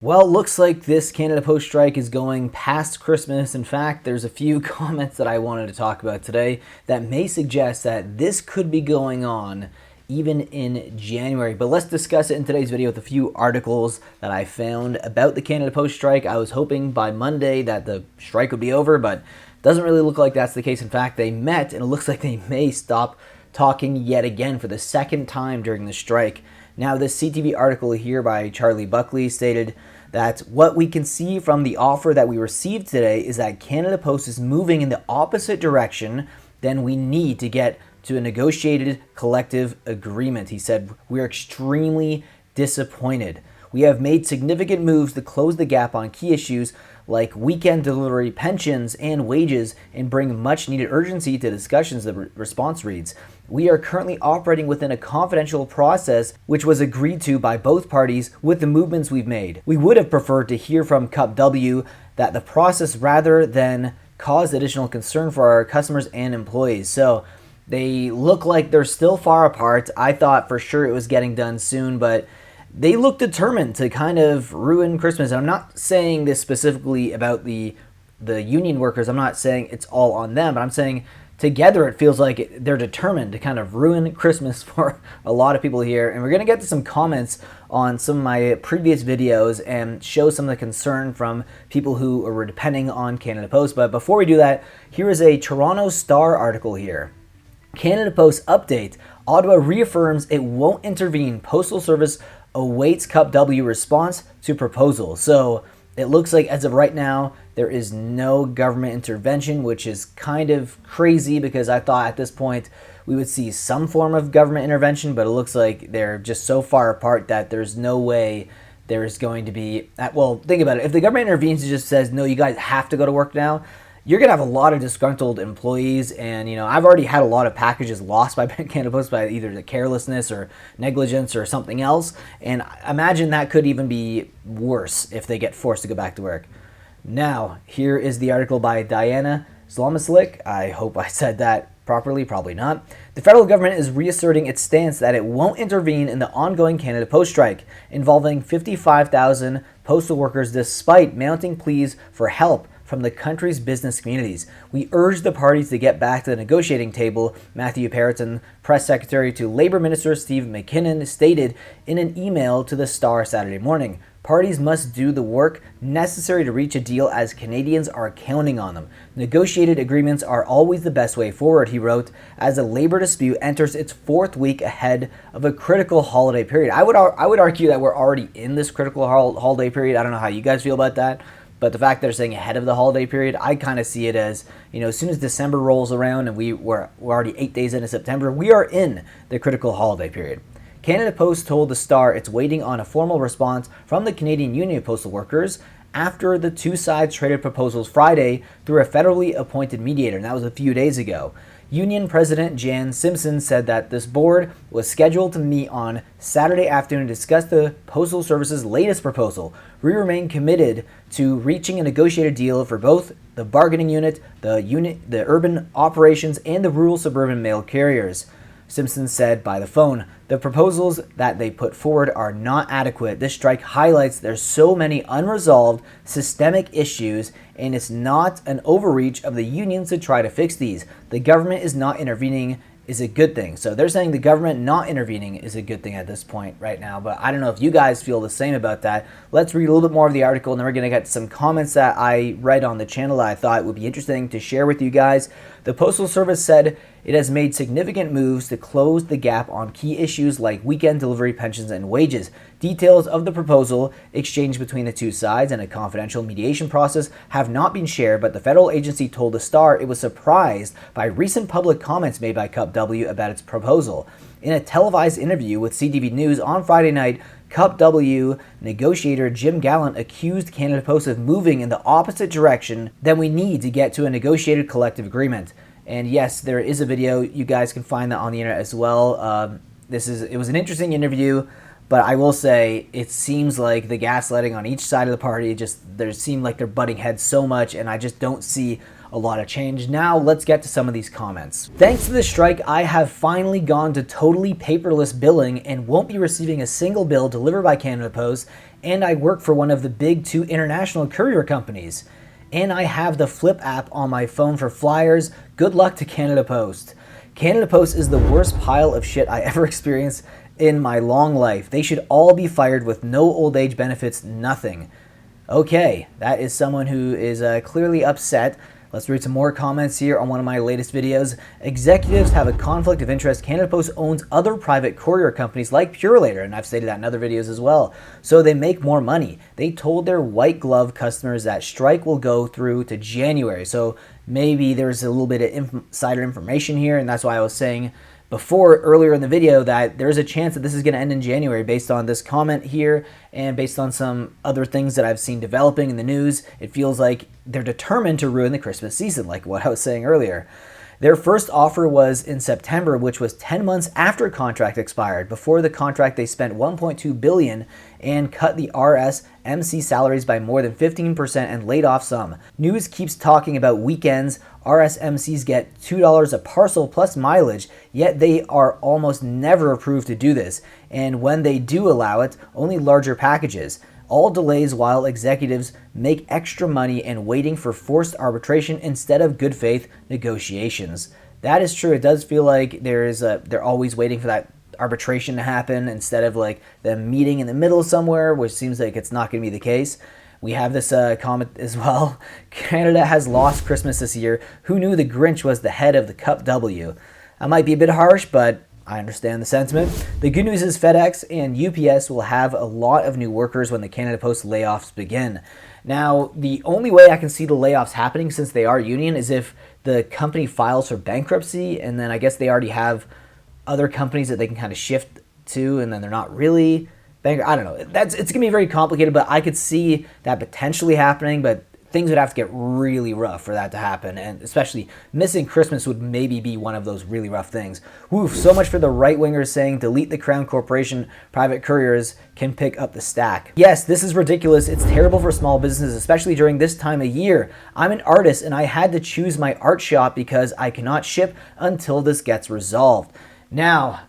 Well, looks like this Canada Post strike is going past Christmas. In fact, there's a few comments that I wanted to talk about today that may suggest that this could be going on even in January. But let's discuss it in today's video with a few articles that I found about the Canada Post strike. I was hoping by Monday that the strike would be over, but it doesn't really look like that's the case. In fact, they met and it looks like they may stop talking yet again for the second time during the strike. Now, this CTV article here by Charlie Buckley stated that what we can see from the offer that we received today is that Canada Post is moving in the opposite direction than we need to get to a negotiated collective agreement. He said, "We're extremely disappointed. We have made significant moves to close the gap on key issues like weekend delivery, pensions, and wages, and bring much needed urgency to discussions," the response reads. "We are currently operating within a confidential process which was agreed to by both parties with the movements we've made. We would have preferred to hear from Cup W that the process rather than cause additional concern for our customers and employees." So they look like they're still far apart. I thought for sure it was getting done soon, but they look determined to kind of ruin Christmas. And I'm not saying this specifically about the union workers. I'm not saying it's all on them, but I'm saying together it feels like they're determined to kind of ruin Christmas for a lot of people here. And we're going to get to some comments on some of my previous videos and show some of the concern from people who were depending on Canada Post. But before we do that, here is a Toronto Star article here. Canada Post update. Ottawa reaffirms it won't intervene. Postal Service awaits Cup W response to proposal. So it looks like as of right now, there is no government intervention, which is kind of crazy because I thought at this point we would see some form of government intervention, but it looks like they're just so far apart that there's no way there is going to be, well, think about it. If the government intervenes and just says, no, you guys have to go to work now, you're going to have a lot of disgruntled employees. And, I've already had a lot of packages lost by Canada Post by either the carelessness or negligence or something else. And imagine that could even be worse if they get forced to go back to work. Now, here is the article by Diana Zlomislik. I hope I said that properly, probably not. The federal government is reasserting its stance that it won't intervene in the ongoing Canada Post strike, involving 55,000 postal workers despite mounting pleas for help from the country's business communities. "We urge the parties to get back to the negotiating table," Matthew Perriton, press secretary to Labour Minister Steve McKinnon, stated in an email to the Star Saturday morning. "Parties must do the work necessary to reach a deal as Canadians are counting on them. Negotiated agreements are always the best way forward," he wrote, as the labor dispute enters its fourth week ahead of a critical holiday period. I would argue that we're already in this critical holiday period. I don't know how you guys feel about that. But the fact that they're saying ahead of the holiday period, I kind of see it as, as soon as December rolls around and we're already 8 days into September, we are in the critical holiday period. Canada Post told the Star it's waiting on a formal response from the Canadian Union of Postal Workers after the two sides traded proposals Friday through a federally appointed mediator, and that was a few days ago. Union President Jan Simpson said that this board was scheduled to meet on Saturday afternoon to discuss the Postal Service's latest proposal. "We remain committed to reaching a negotiated deal for both the bargaining unit, the urban operations, and the rural suburban mail carriers," Simpson said by the phone. "The proposals that they put forward are not adequate. This strike highlights there's so many unresolved systemic issues, and it's not an overreach of the unions to try to fix these. The government is not intervening is a good thing." So they're saying the government not intervening is a good thing at this point right now, but I don't know if you guys feel the same about that. Let's read a little bit more of the article, and then we're going to get some comments that I read on the channel that I thought would be interesting to share with you guys. The Postal Service said it has made significant moves to close the gap on key issues like weekend delivery, pensions, and wages. Details of the proposal exchanged between the two sides and a confidential mediation process have not been shared, but the federal agency told the Star it was surprised by recent public comments made by Cup W about its proposal. In a televised interview with CTV News on Friday night, Cup W negotiator Jim Gallant accused Canada Post of moving in the opposite direction than we need to get to a negotiated collective agreement. And yes, there is a video. You guys can find that on the internet as well. It was an interesting interview, but I will say it seems like the gaslighting on each side of the party there seem like they're butting heads so much, and I just don't see a lot of change. Now let's get to some of these comments. Thanks to the strike, I have finally gone to totally paperless billing and won't be receiving a single bill delivered by Canada Post, and I work for one of the big 2 international courier companies. And I have the Flip app on my phone for flyers. Good luck to Canada Post. Canada Post is the worst pile of shit I ever experienced in my long life. They should all be fired with no old age benefits, nothing. Okay, that is someone who is clearly upset. Let's read some more comments here on one of my latest videos. Executives have a conflict of interest. Canada Post owns other private courier companies like Purelator, and I've stated that in other videos as well. So they make more money. They told their white glove customers that strike will go through to January. So maybe there's a little bit of insider information here, and that's why I was saying before earlier in the video that there's a chance that this is going to end in January based on this comment here and based on some other things that I've seen developing in the news. It feels like they're determined to ruin the Christmas season, like what I was saying earlier. Their first offer was in September, which was 10 months after contract expired. Before the contract, they spent $1.2 billion and cut the RSMC salaries by more than 15% and laid off some. News keeps talking about weekends. RSMCs get $2 a parcel plus mileage, yet they are almost never approved to do this. And when they do allow it, only larger packages. All delays while executives make extra money and waiting for forced arbitration instead of good faith negotiations. That is true. It does feel like they're always waiting for that arbitration to happen instead of like them meeting in the middle somewhere, which seems like it's not going to be the case. We have this comment as well. Canada has lost Christmas this year. Who knew the Grinch was the head of the Cup W? That might be a bit harsh, but I understand the sentiment. The good news is FedEx and UPS will have a lot of new workers when the Canada Post layoffs begin. Now, the only way I can see the layoffs happening, since they are union, is if the company files for bankruptcy, and then I guess they already have other companies that they can kind of shift to, and then they're not really bankrupt. I don't know. It's going to be very complicated, but I could see that potentially happening, but things would have to get really rough for that to happen, and especially missing Christmas would maybe be one of those really rough things. Woof, so much for the right-wingers saying delete the Crown Corporation, private couriers can pick up the stack. Yes, this is ridiculous. It's terrible for small businesses, especially during this time of year. I'm an artist and I had to choose my art shop because I cannot ship until this gets resolved. Now,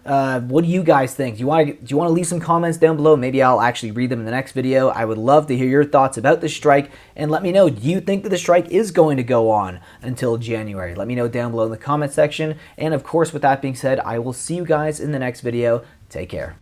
what do you guys think? Do you want to leave some comments down below? Maybe I'll actually read them in the next video. I would love to hear your thoughts about the strike, and let me know, do you think that the strike is going to go on until January? Let me know down below in the comment section. And of course, with that being said, I will see you guys in the next video. Take care.